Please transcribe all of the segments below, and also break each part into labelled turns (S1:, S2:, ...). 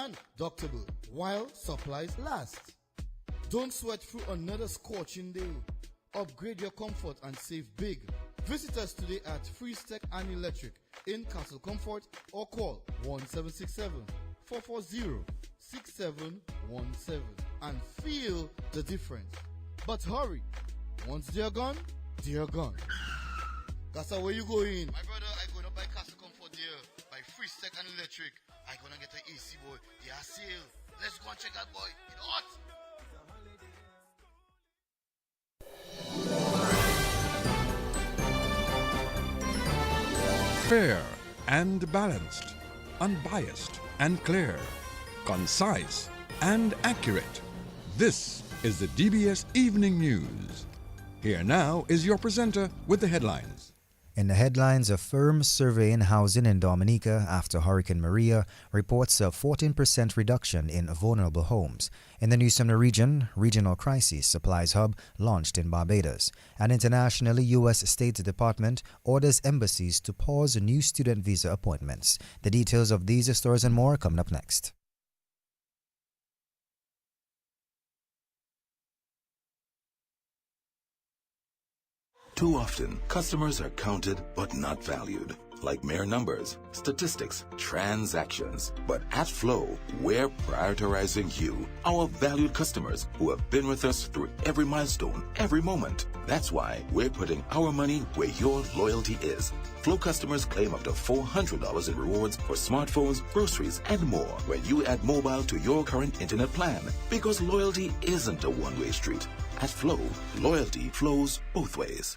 S1: and doctorable while supplies last. Don't sweat through another scorching day. Upgrade your comfort and save big. Visit us today at Freestech and Electric in Castle Comfort or call 1767-440-6717 and feel the difference. But hurry, once they're gone, they're gone. Casa, where you going? My brother, I going up by Castle Comfort there, by Freestech and Electric. I gonna get an AC, boy. They are sale. Let's go and check that, boy. It's hot.
S2: Fair and balanced, unbiased and clear, concise and accurate. This is the DBS Evening News. Here now is your presenter with the headlines.
S3: In the headlines, a firm surveying housing in Dominica after Hurricane Maria reports a 14% reduction in vulnerable homes. In the news from the region, Regional Crisis Supplies Hub launched in Barbados. And internationally, U.S. State Department orders embassies to pause new student visa appointments. The details of these stories and more coming up next.
S4: Too often, customers are counted but not valued, like mere numbers, statistics, transactions. But at Flow, we're prioritizing you, our valued customers who have been with us through every milestone, every moment. That's why we're putting our money where your loyalty is. Flow customers claim up to $400 in rewards for smartphones, groceries, and more when you add mobile to your current internet plan. Because loyalty isn't a one-way street. At Flow, loyalty flows both ways.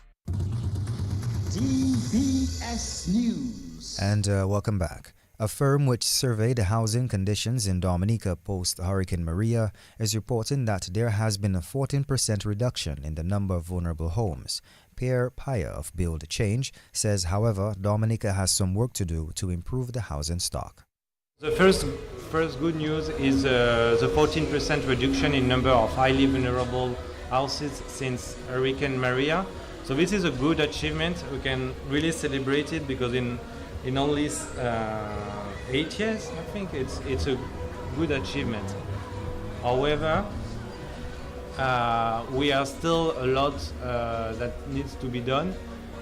S5: DBS News.
S3: And welcome back. A firm which surveyed the housing conditions in Dominica post-Hurricane Maria is reporting that there has been a 14% reduction in the number of vulnerable homes. Pierre Paya of Build Change says, however, Dominica has some work to do to improve the housing stock.
S6: The first good news is the 14% reduction in number of highly vulnerable houses since Hurricane Maria. So this is a good achievement. We can really celebrate it because in only 8 years, I think it's a good achievement. However, we are still a lot that needs to be done,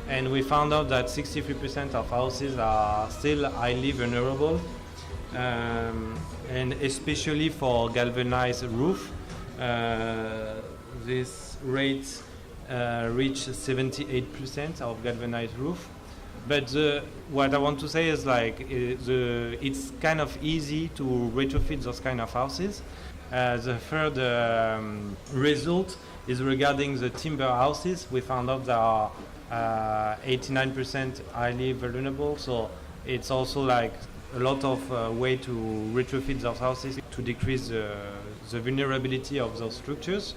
S6: and we found out that 63% of houses are still highly vulnerable, and especially for galvanized roof. This rate reached 78% of galvanized roof. But what I want to say is it's kind of easy to retrofit those kind of houses. The third result is regarding the timber houses. We found out there are 89% highly vulnerable. So it's also like a lot of way to retrofit those houses to decrease the vulnerability of those structures.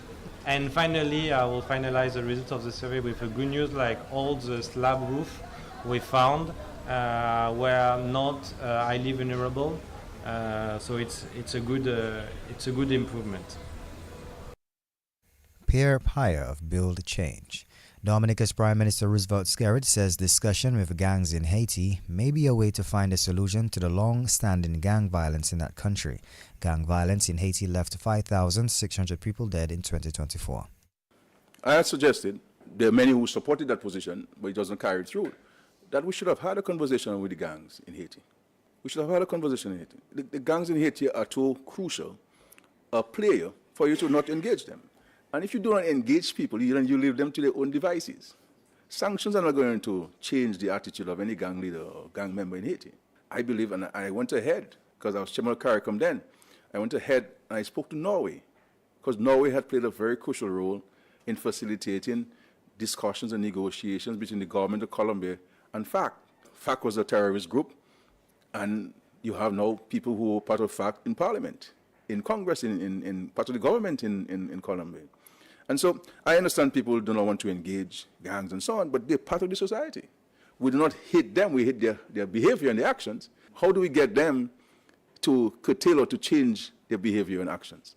S6: And finally, I will finalize the result of the survey with a good news, like all the slab roof we found were not highly vulnerable. So it's a good improvement.
S3: Pierre Paya of Build Change. Dominica's Prime Minister Roosevelt Skerrit says discussion with gangs in Haiti may be a way to find a solution to the long-standing gang violence in that country. Gang violence in Haiti left 5,600 people dead in 2024.
S7: I had suggested, there are many who supported that position, but it doesn't carry through, that we should have had a conversation with the gangs in Haiti. We should have had a conversation in Haiti. The gangs in Haiti are too crucial a player for you to not engage them. And if you do not engage people, you leave them to their own devices. Sanctions are not going to change the attitude of any gang leader or gang member in Haiti. I believe, and I went ahead, because I was chairman of CARICOM then, I went ahead and I spoke to Norway, because Norway had played a very crucial role in facilitating discussions and negotiations between the government of Colombia and FARC. FARC was a terrorist group, and you have now people who are part of FARC in parliament, in Congress, in part of the government in Colombia. And so I understand people do not want to engage gangs and so on, but they're part of the society. We do not hate them, we hate their behavior and their actions. How do we get them to curtail or to change their behavior and actions?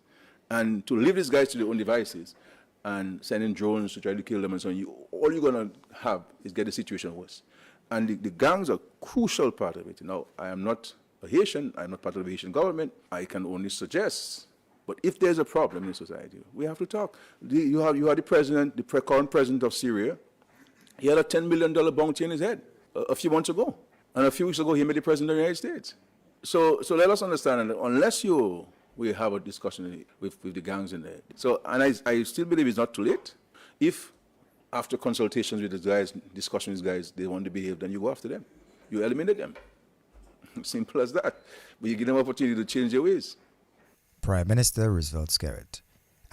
S7: And to leave these guys to their own devices and send in drones to try to kill them and so on, all you're going to have is get the situation worse. And the gangs are a crucial part of it. Now, I am not a Haitian, I'm not part of the Haitian government, I can only suggest. But if there's a problem in society, we have to talk. You are the president, the current president of Syria. He had a $10 million bounty in his head a few months ago. And a few weeks ago, he made the president of the United States. So let us understand that unless we have a discussion with the gangs in there. So, and I still believe it's not too late. If after consultations with the guys, discussion with these guys, they want to behave, then you go after them. You eliminate them. Simple as that. But you give them opportunity to change their ways.
S3: Prime Minister Roosevelt Skerrit.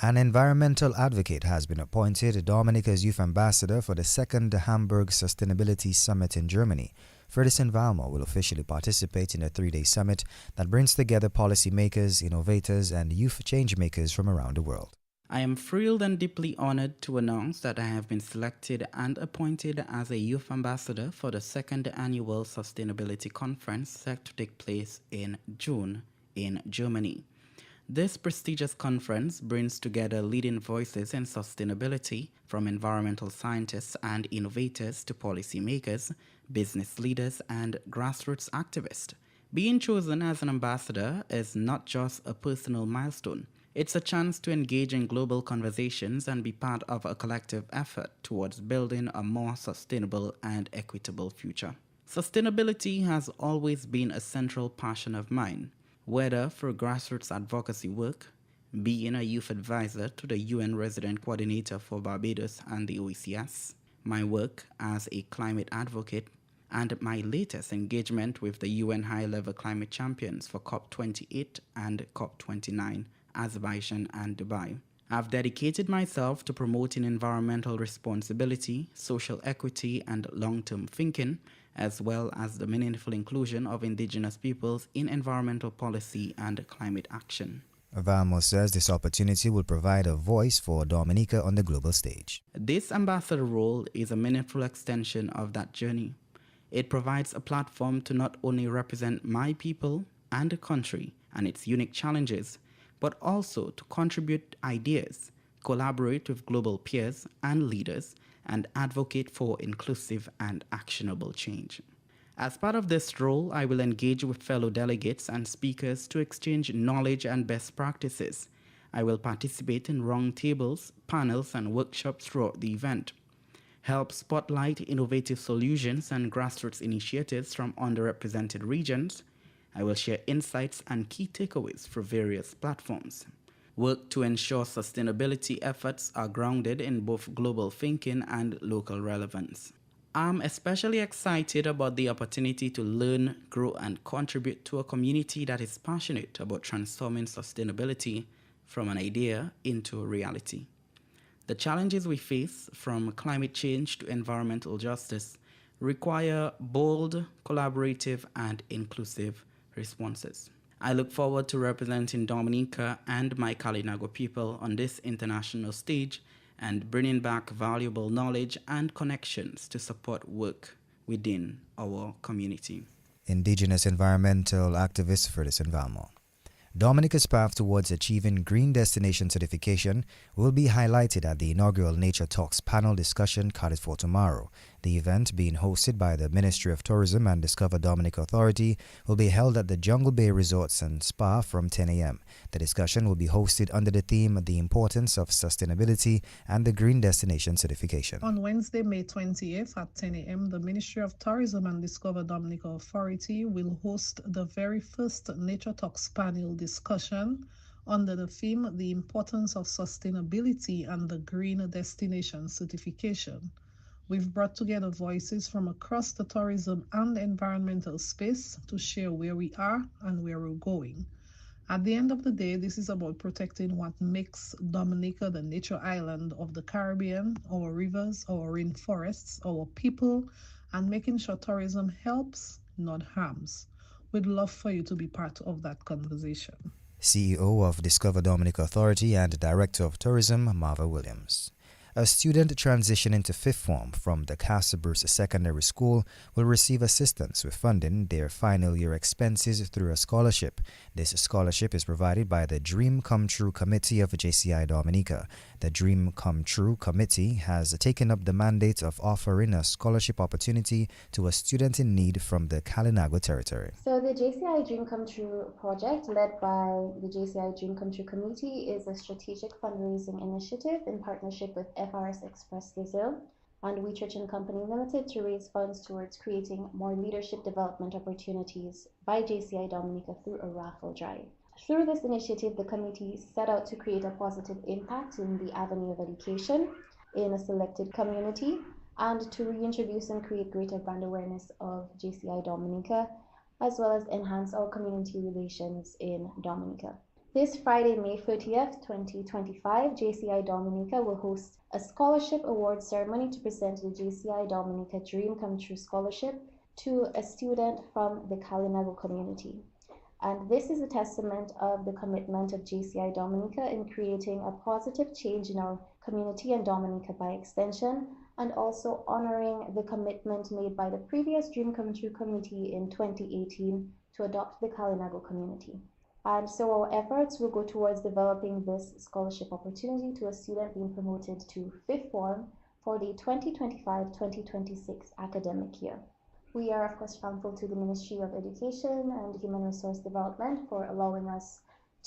S3: An environmental advocate has been appointed Dominica's youth ambassador for the second Hamburg Sustainability Summit in Germany. Ferdinand Valmore will officially participate in a 3-day summit that brings together policymakers, innovators, and youth changemakers from around the world.
S8: I am thrilled and deeply honored to announce that I have been selected and appointed as a youth ambassador for the second annual Sustainability Conference set to take place in June in Germany. This prestigious conference brings together leading voices in sustainability, from environmental scientists and innovators to policymakers, business leaders, and grassroots activists. Being chosen as an ambassador is not just a personal milestone. It's a chance to engage in global conversations and be part of a collective effort towards building a more sustainable and equitable future. Sustainability has always been a central passion of mine. Whether for grassroots advocacy work, being a youth advisor to the UN Resident Coordinator for Barbados and the OECS, my work as a climate advocate, and my latest engagement with the UN High-Level Climate Champions for COP28 and COP29, Azerbaijan and Dubai. I've dedicated myself to promoting environmental responsibility, social equity, and long-term thinking, as well as the meaningful inclusion of indigenous peoples in environmental policy and climate action.
S3: Valmore says this opportunity will provide a voice for Dominica on the global stage.
S8: This ambassador role is a meaningful extension of that journey. It provides a platform to not only represent my people and the country and its unique challenges, but also to contribute ideas, collaborate with global peers and leaders, and advocate for inclusive and actionable change. As part of this role, I will engage with fellow delegates and speakers to exchange knowledge and best practices. I will participate in roundtables, panels, and workshops throughout the event, help spotlight innovative solutions and grassroots initiatives from underrepresented regions. I will share insights and key takeaways for various platforms. Work to ensure sustainability efforts are grounded in both global thinking and local relevance. I'm especially excited about the opportunity to learn, grow, and contribute to a community that is passionate about transforming sustainability from an idea into a reality. The challenges we face, from climate change to environmental justice, require bold, collaborative, and inclusive responses. I look forward to representing Dominica and my Kalinago people on this international stage and bringing back valuable knowledge and connections to support work within our community.
S3: Indigenous environmental activist Ferdinand Valmore. Dominica's path towards achieving Green Destination certification will be highlighted at the inaugural Nature Talks panel discussion carried for tomorrow. The event, being hosted by the Ministry of Tourism and Discover Dominica Authority, will be held at the Jungle Bay Resorts and Spa from 10 a.m. The discussion will be hosted under the theme The Importance of Sustainability and the Green Destination Certification.
S9: On Wednesday, May 20th at 10 a.m., the Ministry of Tourism and Discover Dominica Authority will host the very first Nature Talks panel discussion under the theme The Importance of Sustainability and the Green Destination Certification. We've brought together voices from across the tourism and environmental space to share where we are and where we're going. At the end of the day, this is about protecting what makes Dominica the nature island of the Caribbean, our rivers, our rainforests, our people, and making sure tourism helps, not harms. We'd love for you to be part of that conversation.
S3: CEO of Discover Dominica Authority and Director of Tourism, Marva Williams. A student transitioning to fifth form from the Castlebrooks Secondary School will receive assistance with funding their final year expenses through a scholarship. This scholarship is provided by the Dream Come True Committee of JCI Dominica. The Dream Come True Committee has taken up the mandate of offering a scholarship opportunity to a student in need from the Kalinago territory.
S10: So the JCI Dream Come True project, led by the JCI Dream Come True Committee, is a strategic fundraising initiative in partnership with FRS Express Brazil and We Church and Company Limited to raise funds towards creating more leadership development opportunities by JCI Dominica through a raffle drive. Through this initiative, the committee set out to create a positive impact in the avenue of education in a selected community and to reintroduce and create greater brand awareness of JCI Dominica, as well as enhance our community relations in Dominica. This Friday, May 30th, 2025, JCI Dominica will host a scholarship award ceremony to present the JCI Dominica Dream Come True Scholarship to a student from the Kalinago community. And this is a testament of the commitment of JCI Dominica in creating a positive change in our community and Dominica by extension, and also honoring the commitment made by the previous Dream Come True Committee in 2018 to adopt the Kalinago community. And so our efforts will go towards developing this scholarship opportunity to a student being promoted to fifth form for the 2025-2026 academic year. We are, of course, thankful to the Ministry of Education and Human Resource Development for allowing us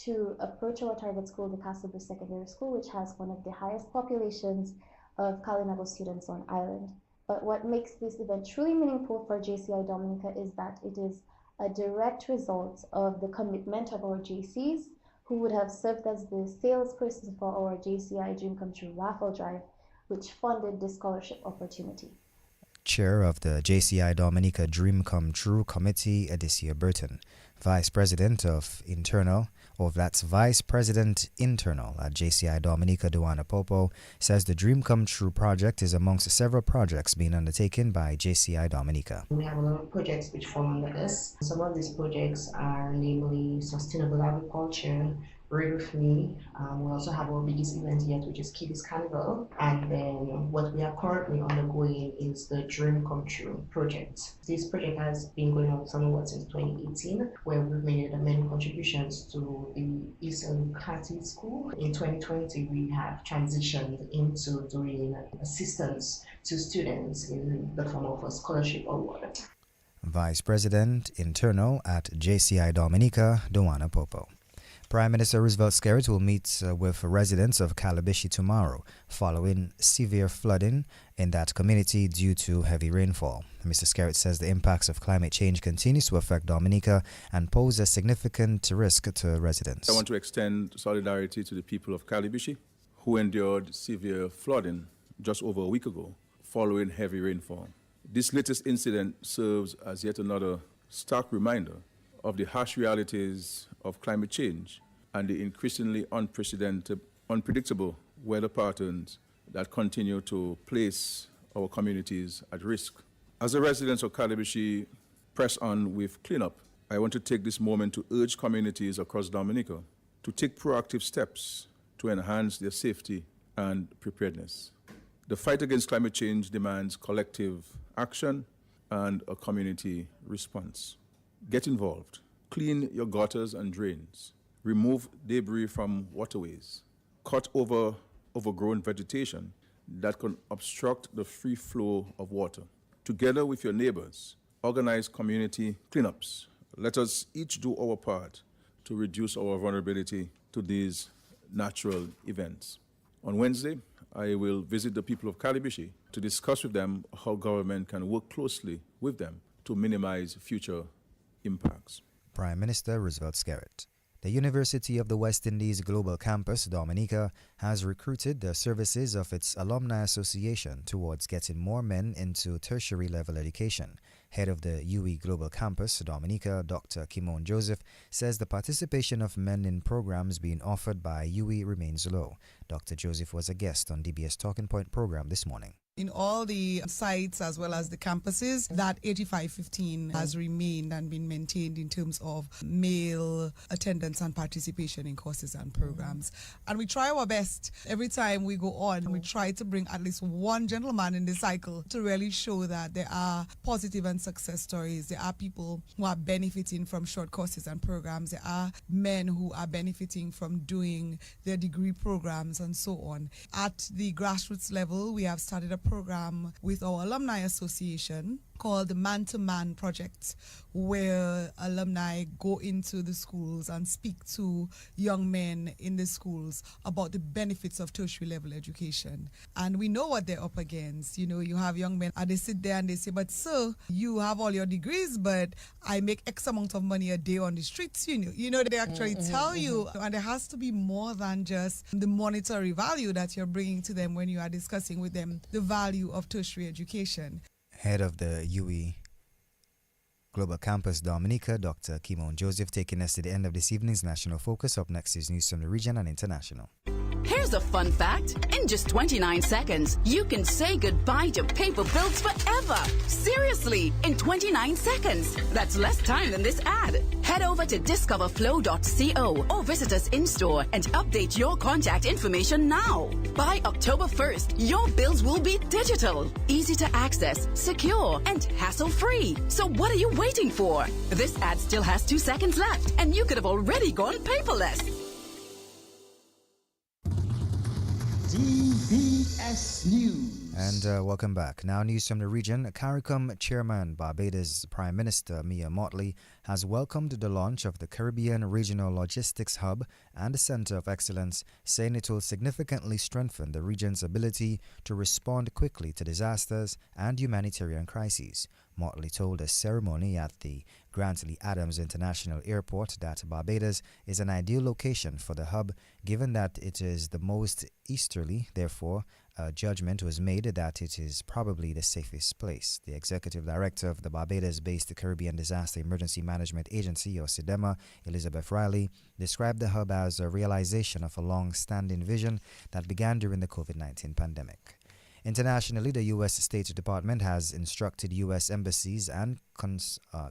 S10: to approach our target school, the Castlebrooks Secondary School, which has one of the highest populations of Kalinago students on island. But what makes this event truly meaningful for JCI Dominica is that it is a direct result of the commitment of our JCs, who would have served as the salesperson for our JCI Dream Come True raffle drive, which funded this scholarship opportunity.
S3: Chair of the JCI Dominica Dream Come True Committee, Adicia Burton. Vice President Internal at JCI Dominica, Duana Popo, says the Dream Come True project is amongst several projects being undertaken by JCI Dominica.
S11: We have a lot of projects which fall under this. Some of these projects are namely sustainable agriculture, Read With Me. We also have our biggest event yet, which is Kiddies Carnival. And then what we are currently undergoing is the Dream Come True project. This project has been going on somewhat since 2018, where we've made many contributions to the Eastern Kati School. In 2020, we have transitioned into doing assistance to students in the form of a scholarship award.
S3: Vice President Internal at JCI Dominica, Duana Popo. Prime Minister Roosevelt Skerrit will meet with residents of Calabishi tomorrow following severe flooding in that community due to heavy rainfall. Mr. Skerrit says the impacts of climate change continues to affect Dominica and pose a significant risk to residents.
S7: I want to extend solidarity to the people of Calabishi who endured severe flooding just over a week ago following heavy rainfall. This latest incident serves as yet another stark reminder of the harsh realities of climate change and the increasingly unpredictable weather patterns that continue to place our communities at risk. As the residents of Calabishi press on with cleanup, I want to take this moment to urge communities across Dominica to take proactive steps to enhance their safety and preparedness. The fight against climate change demands collective action and a community response. Get involved. Clean your gutters and drains. Remove debris from waterways. Cut over overgrown vegetation that can obstruct the free flow of water. Together with your neighbors, organize community cleanups. Let us each do our part to reduce our vulnerability to these natural events. On Wednesday, I will visit the people of Calabishi to discuss with them how government can work closely with them to minimize future impacts.
S3: Prime Minister Roosevelt Skerrit. The University of the West Indies Global Campus, Dominica, has recruited the services of its Alumni Association towards getting more men into tertiary level education. Head of the UE Global Campus, Dominica, Dr. Kimon Joseph, says the participation of men in programs being offered by UE remains low. Dr. Joseph was a guest on DBS Talking Point program this morning.
S12: In all the sites as well as the campuses, that 85-15 has remained and been maintained in terms of male attendance and participation in courses and programs. And we try our best every time we go on. We try to bring at least one gentleman in the cycle to really show that there are positive and success stories. There are people who are benefiting from short courses and programs. There are men who are benefiting from doing their degree programs and so on. At the grassroots level, we have started a program with our alumni association called the Man to Man Project, where alumni go into the schools and speak to young men in the schools about the benefits of tertiary level education. And we know what they're up against. You know, you have young men and they sit there and they say, but sir, you have all your degrees, but I make X amount of money a day on the streets. You know, they actually tell you, and there has to be more than just the monetary value that you're bringing to them when you are discussing with them the value of tertiary education.
S3: Head of the UE Global Campus, Dominica, Dr. Kimon Joseph, taking us to the end of this evening's National Focus. Up next is news from the region and international.
S13: Here's a fun fact. In just 29 seconds, you can say goodbye to paper bills forever. Seriously, in 29 seconds. That's less time than this ad. Head over to discoverflow.co or visit us in-store and update your contact information now. By October 1st, your bills will be digital, easy to access, secure, and hassle-free. So what are you waiting for? This ad still has 2 seconds left, and you could have already gone paperless.
S5: DBS News.
S3: And welcome back. Now news from the region. CARICOM Chairman, Barbados Prime Minister Mia Mottley has welcomed the launch of the Caribbean Regional Logistics Hub and Center of Excellence, saying it will significantly strengthen the region's ability to respond quickly to disasters and humanitarian crises. Mottley told a ceremony at the Grantley Adams International Airport that Barbados is an ideal location for the hub, given that it is the most easterly. Therefore, a judgment was made that it is probably the safest place. The executive director of the Barbados-based Caribbean Disaster Emergency Management Agency, or CIDEMA, Elizabeth Riley, described the hub as a realization of a long-standing vision that began during the COVID-19 pandemic. Internationally, the U.S. State Department has instructed U.S. embassies and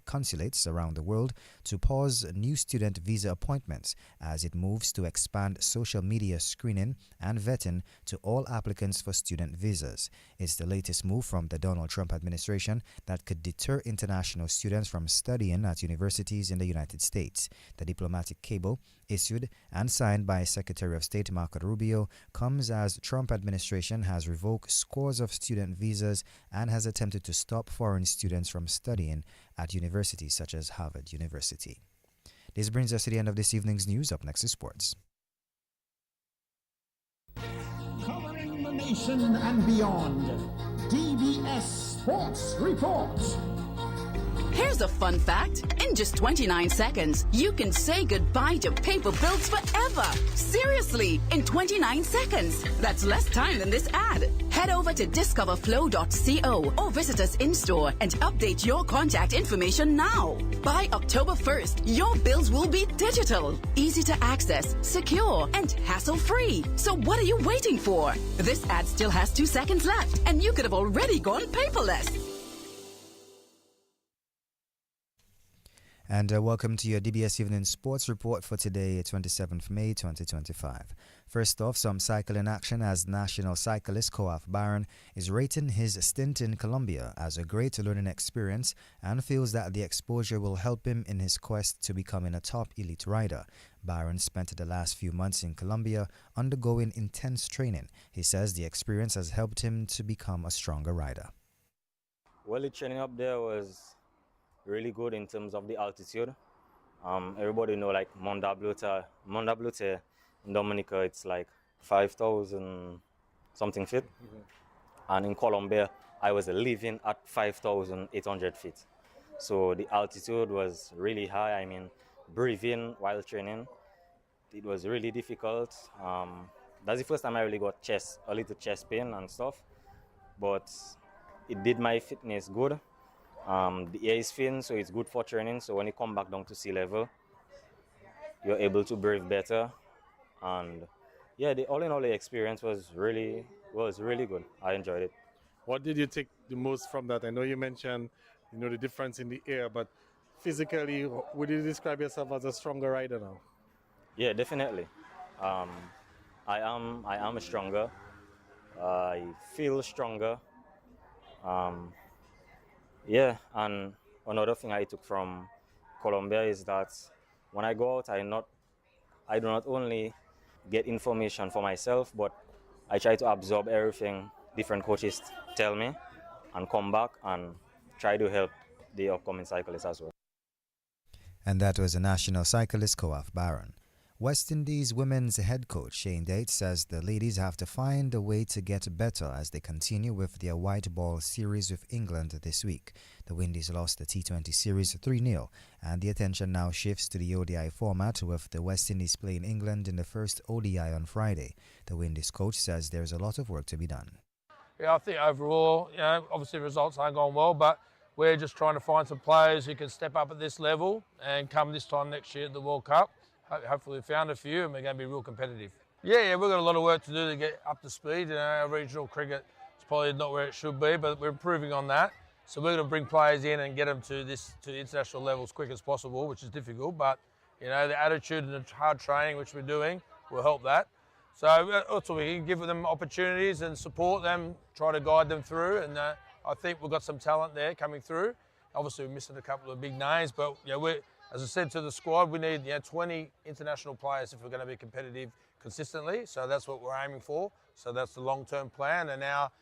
S3: consulates around the world to pause new student visa appointments as it moves to expand social media screening and vetting to all applicants for student visas. It's the latest move from the Donald Trump administration that could deter international students from studying at universities in the United States. The diplomatic cable, issued and signed by Secretary of State Marco Rubio, comes as Trump administration has revoked scores of student visas and has attempted to stop foreign students from studying at universities such as Harvard University. This brings us to the end of this evening's news. Up next is sports.
S5: Covering the nation and beyond, DBS Sports Report.
S13: Here's a fun fact. In just 29 seconds, you can say goodbye to paper bills forever. Seriously, in 29 seconds. That's less time than this ad. Head over to discoverflow.co or visit us in-store and update your contact information now. By October 1st, your bills will be digital, easy to access, secure, and hassle-free. So what are you waiting for? This ad still has 2 seconds left, and you could have already gone paperless.
S3: And welcome to your DBS Evening Sports Report for today, 27th May 2025. First off, some cycling action as national cyclist Koaf Byron is rating his stint in Colombia as a great learning experience and feels that the exposure will help him in his quest to becoming a top elite rider. Byron spent the last few months in Colombia undergoing intense training. He says the experience has helped him to become a stronger rider.
S14: Well, the training up there was really good in terms of the altitude. Everybody know like Monte in Dominica, it's like 5,000 something feet. And in Colombia, I was living at 5,800 feet. So the altitude was really high. I mean, breathing while training, it was really difficult. That's the first time I really got a little chest pain and stuff. But it did my fitness good. The air is thin, so it's good for training. So when you come back down to sea level, you're able to breathe better. And yeah, all in all, the experience was really good. I enjoyed it.
S15: What did you take the most from that? I know you mentioned, the difference in the air, but physically, would you describe yourself as a stronger rider now?
S14: Yeah, definitely. I am stronger. I feel stronger. Yeah, and another thing I took from Colombia is that when I go out, I do not only get information for myself, but I try to absorb everything different coaches tell me and come back and try to help the upcoming cyclists as well.
S3: And that was a national cyclist Coaf Baron. West Indies women's head coach Shane Date says the ladies have to find a way to get better as they continue with their white ball series with England this week. The Windies lost the T20 series 3-0, and the attention now shifts to the ODI format with the West Indies playing England in the first ODI on Friday. The Windies coach says there's a lot of work to be done.
S16: Yeah, I think overall, obviously results aren't going well, but we're just trying to find some players who can step up at this level and come this time next year at the World Cup. Hopefully we found a few and we're going to be real competitive. Yeah, we've got a lot of work to do to get up to speed. Our regional cricket is probably not where it should be, but we're improving on that. So we're going to bring players in and get them to the international level as quick as possible, which is difficult. But the attitude and the hard training which we're doing will help that. So also we can give them opportunities and support them, try to guide them through. And I think we've got some talent there coming through. Obviously we're missing a couple of big names, but as I said to the squad, we need 20 international players if we're going to be competitive consistently. So that's what we're aiming for. So that's the long-term plan. And now,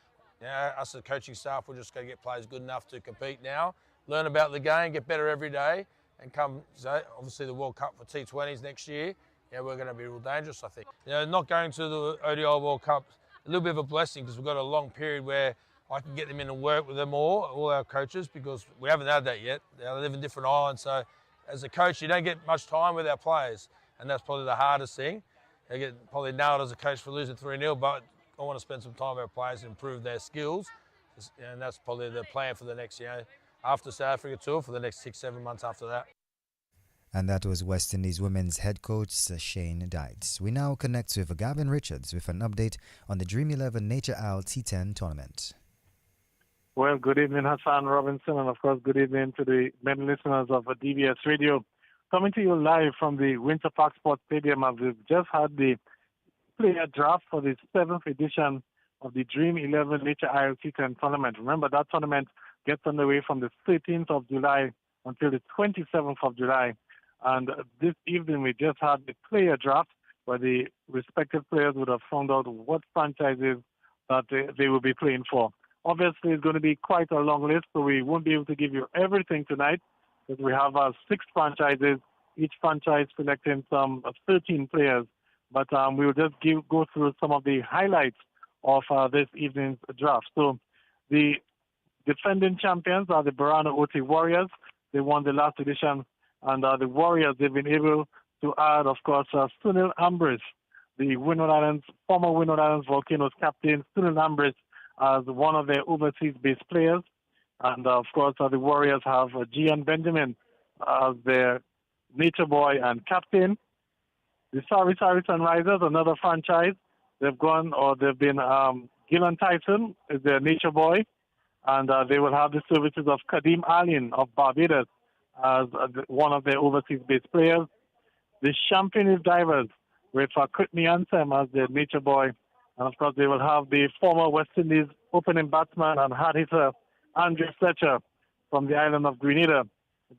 S16: us as a coaching staff, we're just going to get players good enough to compete now, learn about the game, get better every day, and come. So obviously the World Cup for T20s next year. We're going to be real dangerous, I think. Not going to the ODI World Cup, a little bit of a blessing because we've got a long period where I can get them in and work with them all our coaches, because we haven't had that yet. They live in different islands, so as a coach, you don't get much time with our players, and that's probably the hardest thing. You get probably nailed as a coach for losing 3-0, but I want to spend some time with our players and improve their skills, and that's probably the plan for the next, after South Africa tour, for the next 6-7 months after that.
S3: And that was West Indies women's head coach Shane Dites. We now connect with Gavin Richards with an update on the Dream 11 Nature Isle T10 tournament.
S17: Well, good evening, Hassan Robinson, and of course, good evening to the many listeners of DBS Radio. Coming to you live from the Winter Park Sports Stadium, as we've just had the player draft for the 7th edition of the Dream 11 Nature Isle T10 tournament. Remember, that tournament gets underway from the 13th of July until the 27th of July. And this evening, we just had the player draft where the respective players would have found out what franchises that they will be playing for. Obviously, it's going to be quite a long list, so we won't be able to give you everything tonight, because we have 6 franchises, each franchise selecting some 13 players. But we will just go through some of the highlights of this evening's draft. So the defending champions are the Barano Oti Warriors. They won the last edition, and the Warriors, they've been able to add, of course, Sunil Ambrish, the former Windward Islands Volcanoes captain. Sunil Ambrish as one of their overseas-based players. And, of course, the Warriors have Gian Benjamin as their nature boy and captain. The Sari Sunrisers, another franchise, they've been Gillan Tyson is their nature boy, and they will have the services of Kadim Alin of Barbados as one of their overseas-based players. The Championship Divers with Courtney Ansem as their nature boy. And, of course, they will have the former West Indies opening batsman and hard hitter Andre Fletcher from the island of Grenada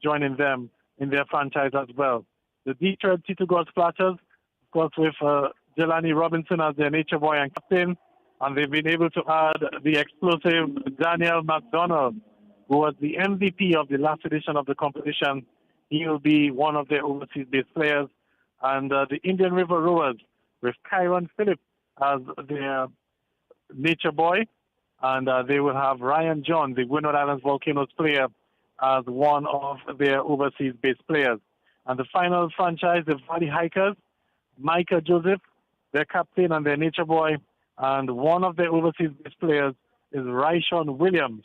S17: joining them in their franchise as well. The Detroit T2 Gold Splashers, of course, with Jelani Robinson as their nature boy and captain. And they've been able to add the explosive Daniel McDonald, who was the MVP of the last edition of the competition. He will be one of their overseas-based players. And the Indian River Rowers with Kyron Phillip as their nature boy, and they will have Ryan John, the Windward Islands Volcanoes player, as one of their overseas-based players. And the final franchise, the Valley Hikers, Micah Joseph, their captain and their nature boy, and one of their overseas-based players is Raishon Williams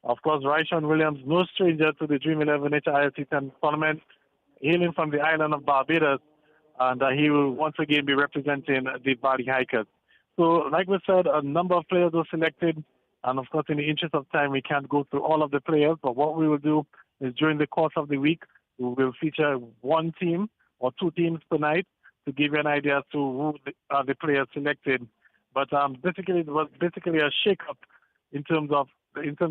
S17: Of course, Ryshawn Williams, no stranger to the Dream 11 HIFC tournament, hailing from the island of Barbados, and he will once again be representing the Bali Hikers. So, like we said, a number of players were selected, and of course, in the interest of time, we can't go through all of the players, but what we will do is during the course of the week, we will feature one team or two teams per night to give you an idea as to who are the players selected. But basically, it was basically a shake-up in terms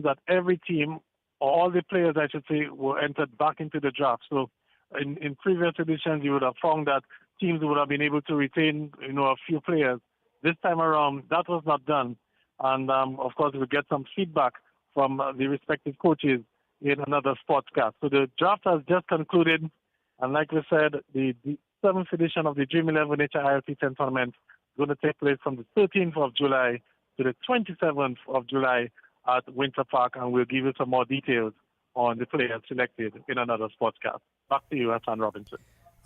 S17: that every team, or all the players, I should say, were entered back into the draft. So in previous editions, you would have found that teams would have been able to retain, a few players. This time around, that was not done. And, of course, we'll get some feedback from the respective coaches in another sportscast. So the draft has just concluded. And like we said, the 7th edition of the Dream 11 HIFC 10 tournament is going to take place from the 13th of July to the 27th of July at Winter Park. And we'll give you some more details on the players selected in another sportscast. Back to you, Hassan Robinson.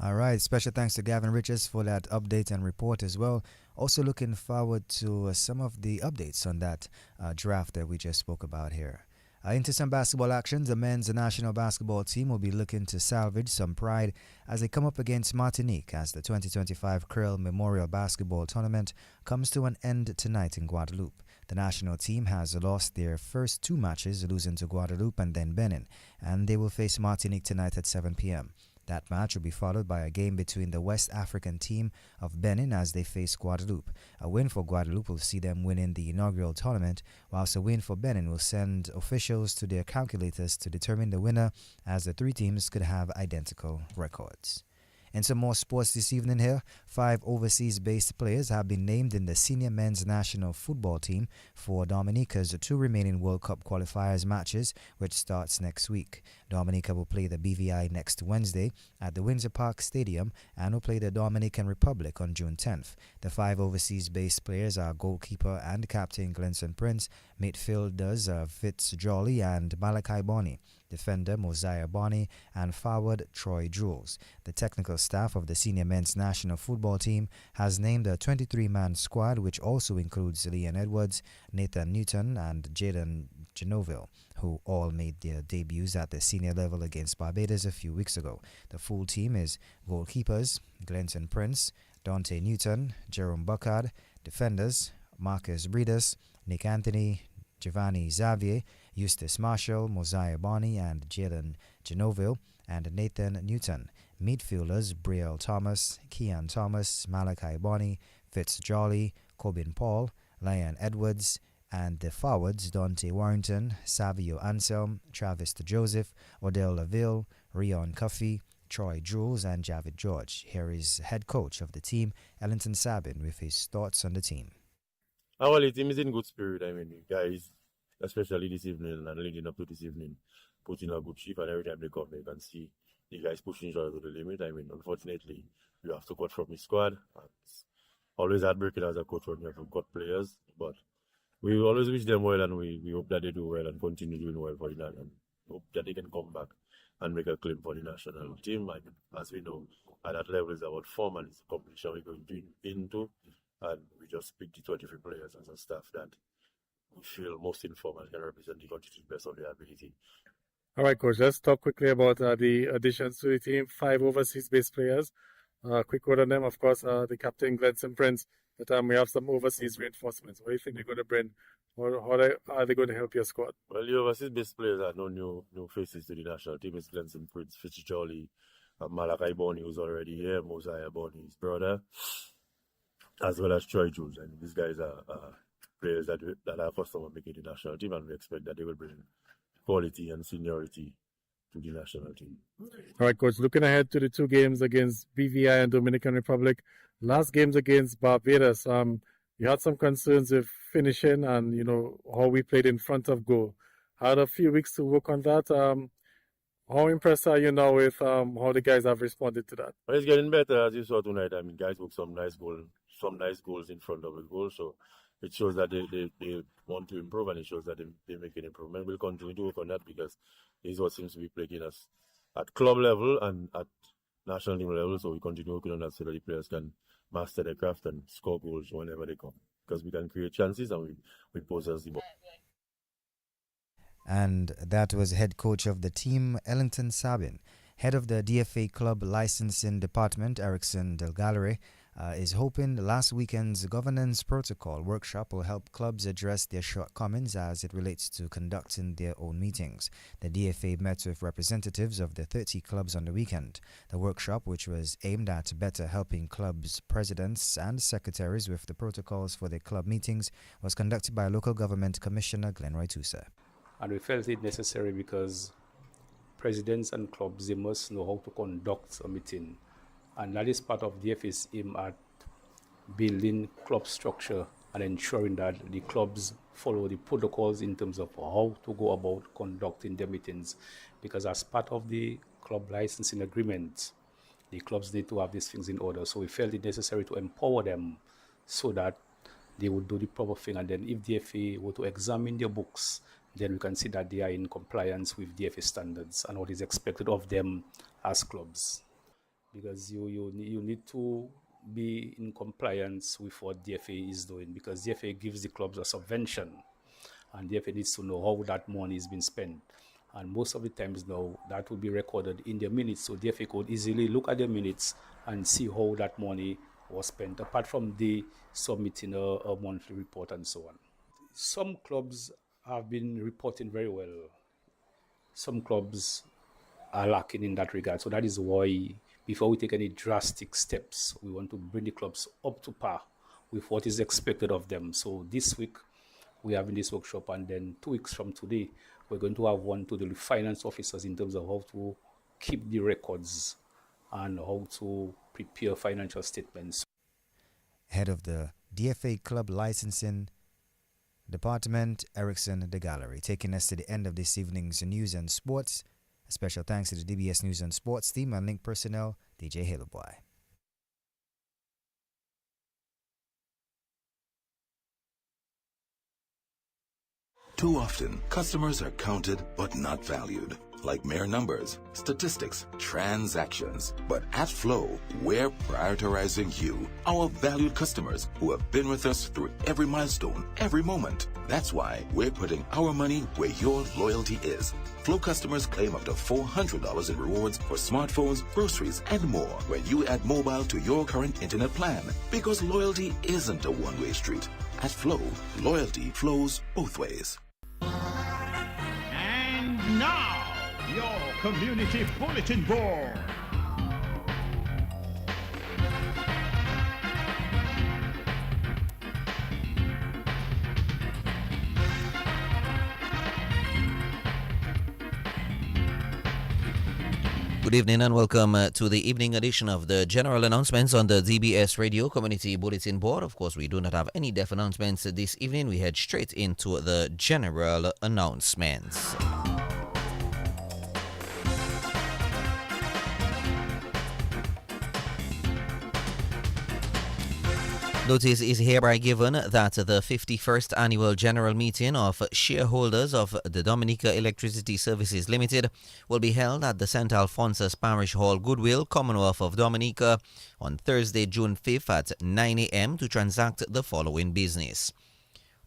S3: All right. Special thanks to Gavin Richards for that update and report as well. Also looking forward to some of the updates on that draft that we just spoke about here. Into some basketball actions, the men's national basketball team will be looking to salvage some pride as they come up against Martinique as the 2025 Krill Memorial Basketball Tournament comes to an end tonight in Guadeloupe. The national team has lost their first two matches, losing to Guadeloupe and then Benin, and they will face Martinique tonight at 7 p.m. That match will be followed by a game between the West African team of Benin as they face Guadeloupe. A win for Guadeloupe will see them winning the inaugural tournament, whilst a win for Benin will send officials to their calculators to determine the winner, as the three teams could have identical records. In some more sports this evening here, 5 overseas-based players have been named in the senior men's national football team for Dominica's 2 remaining World Cup qualifiers matches, which starts next week. Dominica will play the BVI next Wednesday at the Windsor Park Stadium and will play the Dominican Republic on June 10th. The 5 overseas-based players are goalkeeper and captain Glenson Prince, midfielders Fitz Jolly and Malachi Bonney, defender Mosiah Bonney, and forward Troy Jules. The technical staff of the senior men's national football team has named a 23-man squad, which also includes Leon Edwards, Nathan Newton, and Jaden Genoville, who all made their debuts at the senior level against Barbados a few weeks ago. The full team is goalkeepers Glenson Prince, Dante Newton, Jerome Buckard, defenders Marcus Breeders, Nick Anthony, Giovanni Xavier, Eustace Marshall, Mosiah Bonney, and Jaden Genoville, and Nathan Newton. Midfielders Brielle Thomas, Kean Thomas, Malachi Bonney, Fitz Jolly, Corbin Paul, Lion Edwards, and the forwards Dante Warrington, Savio Anselm, Travis Joseph, Odell Laville, Rion Cuffey, Troy Jules, and Javid George. Here is head coach of the team, Ellington Sabin, with his thoughts on the team.
S18: Well, the team is in good spirit. I mean, guys, especially this evening and leading up to this evening, put in a good shift, and every time they come, they can see the guys pushing each other to the limit. I mean, unfortunately, you have to cut from the squad. It's always heartbreaking as a coach when you have to cut players, but we always wish them well, and we hope that they do well and continue doing well for the national, and hope that they can come back and make a claim for the national team. I mean, as we know, at that level is about form, and it's a competition we're going into. And we just picked the 23 players as a staff that we feel most informed and can represent the country to the best of their ability.
S15: All right, Coach, let's talk quickly about the additions to the team. 5 overseas-based players. Quick word on them, of course, the captain, Glenson Prince. That we have some overseas reinforcements. What do you think they're going to bring? How are they going to help your squad?
S18: Well, the overseas-based players are no new faces to the national team. It's Glenson Prince, Fitzgerald, Malachi Bonney, who's already here, Mosiah Bonney, his brother, as well as Troy Jules. And these guys are players that are accustomed to making the national team, and we expect that they will bring quality and seniority to the national team.
S15: All right, Coach, looking ahead to the 2 games against BVI and Dominican Republic, last games against Barbados, you had some concerns with finishing and, how we played in front of goal. Had a few weeks to work on that. How impressed are you now with how the guys have responded to that?
S18: Well, it's getting better, as you saw tonight. I mean, guys worked some nice goals in front of the goal, so it shows that they want to improve, and it shows that they make an improvement. We'll continue to work on that, because this is what seems to be plaguing us at club level and at national team level, so we continue working on that so that the players can master their craft and score goals whenever they come, because we can create chances and we possess the ball.
S3: And that was head coach of the team, Ellington Sabin. Head of the DFA Club Licensing Department, Erickson Delgalere, is hoping last weekend's governance protocol workshop will help clubs address their shortcomings as it relates to conducting their own meetings. The DFA met with representatives of the 30 clubs on the weekend. The workshop, which was aimed at better helping clubs' presidents and secretaries with the protocols for their club meetings, was conducted by local government commissioner Glenroy Tusa.
S19: And we felt it necessary because presidents and clubs, they must know how to conduct a meeting. And that is part of DFA's aim at building club structure and ensuring that the clubs follow the protocols in terms of how to go about conducting their meetings. Because as part of the club licensing agreement, the clubs need to have these things in order. So we felt it necessary to empower them so that they would do the proper thing. And then if DFA were to examine their books, then we can see that they are in compliance with DFA standards and what is expected of them as clubs. Because you need to be in compliance with what DFA is doing, because DFA gives the clubs a subvention and DFA needs to know how that money is being spent. And most of the times now, that will be recorded in their minutes, so DFA could easily look at their minutes and see how that money was spent, apart from the submitting a monthly report and so on. Some clubs have been reporting very well. Some clubs are lacking in that regard, so that is why before we take any drastic steps, we want to bring the clubs up to par with what is expected of them. So this week, we are having this workshop, and then 2 weeks from today, we're going to have one to the finance officers in terms of how to keep the records and how to prepare financial statements.
S3: Head of the DFA Club Licensing Department, Erickson Delgalere, taking us to the end of this evening's news and sports. A special thanks to the DBS News and Sports team and link personnel, DJ Halo Boy.
S4: Too often, customers are counted but not valued. Like mere numbers, statistics, transactions. But at Flow, we're prioritizing you, our valued customers who have been with us through every milestone, every moment. That's why we're putting our money where your loyalty is. Flow customers claim up to $400 in rewards for smartphones, groceries, and more when you add mobile to your current internet plan. Because loyalty isn't a one-way street. At Flow, loyalty flows both ways.
S5: And now, your community bulletin board.
S20: Good evening and welcome to the evening edition of the general announcements on the DBS Radio Community Bulletin Board. Of course, we do not have any deaf announcements this evening. We head straight into the general announcements. Notice is hereby given that the 51st Annual General Meeting of Shareholders of the Dominica Electricity Services Limited will be held at the St. Alphonsus Parish Hall, Goodwill, Commonwealth of Dominica on Thursday, June 5th at 9 a.m. to transact the following business.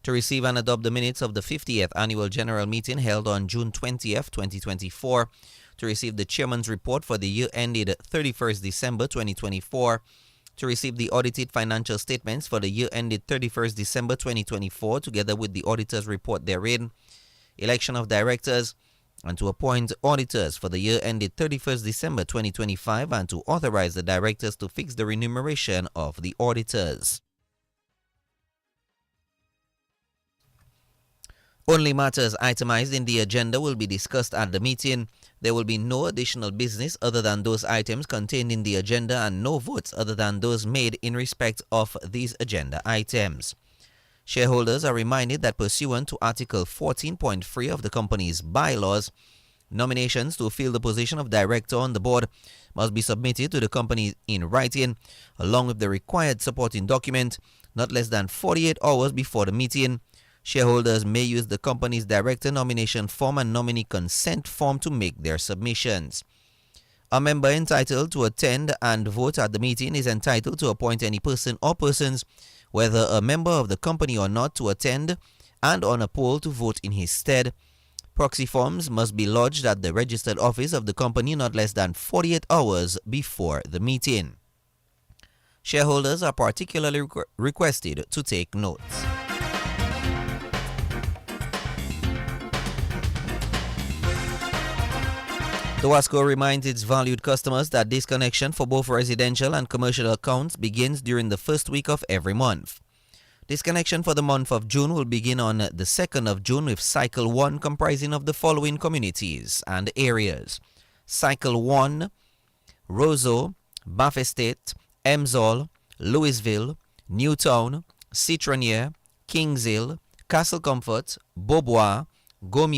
S20: To receive and adopt the minutes of the 50th Annual General Meeting held on June 20th, 2024, to receive the Chairman's report for the year ended 31st December 2024, to receive the audited financial statements for the year ended 31st December 2024 together with the auditor's report therein, election of directors, and to appoint auditors for the year ended 31st December 2025 and to authorize the directors to fix the remuneration of the auditors. Only matters itemized in the agenda will be discussed at the meeting. There will be no additional business other than those items contained in the agenda and no votes other than those made in respect of these agenda items. Shareholders are reminded that pursuant to Article 14.3 of the company's bylaws, nominations to fill the position of director on the board must be submitted to the company in writing, along with the required supporting document, not less than 48 hours before the meeting. Shareholders may use the company's director nomination form and nominee consent form to make their submissions. A member entitled to attend and vote at the meeting is entitled to appoint any person or persons, whether a member of the company or not, to attend and on a poll to vote in his stead. Proxy forms must be lodged at the registered office of the company not less than 48 hours before the meeting. Shareholders are particularly requested to take notes. Towasco reminds its valued customers that disconnection for both residential and commercial accounts begins during the first week of every month. Disconnection for the month of June will begin on the 2nd of June with Cycle 1 comprising of the following communities and areas. Cycle 1, Roseau, Bath Estate, Emsall, Louisville, Newtown, Citronnier, Kings Hill, Castle Comfort, Beaubois, Gommier,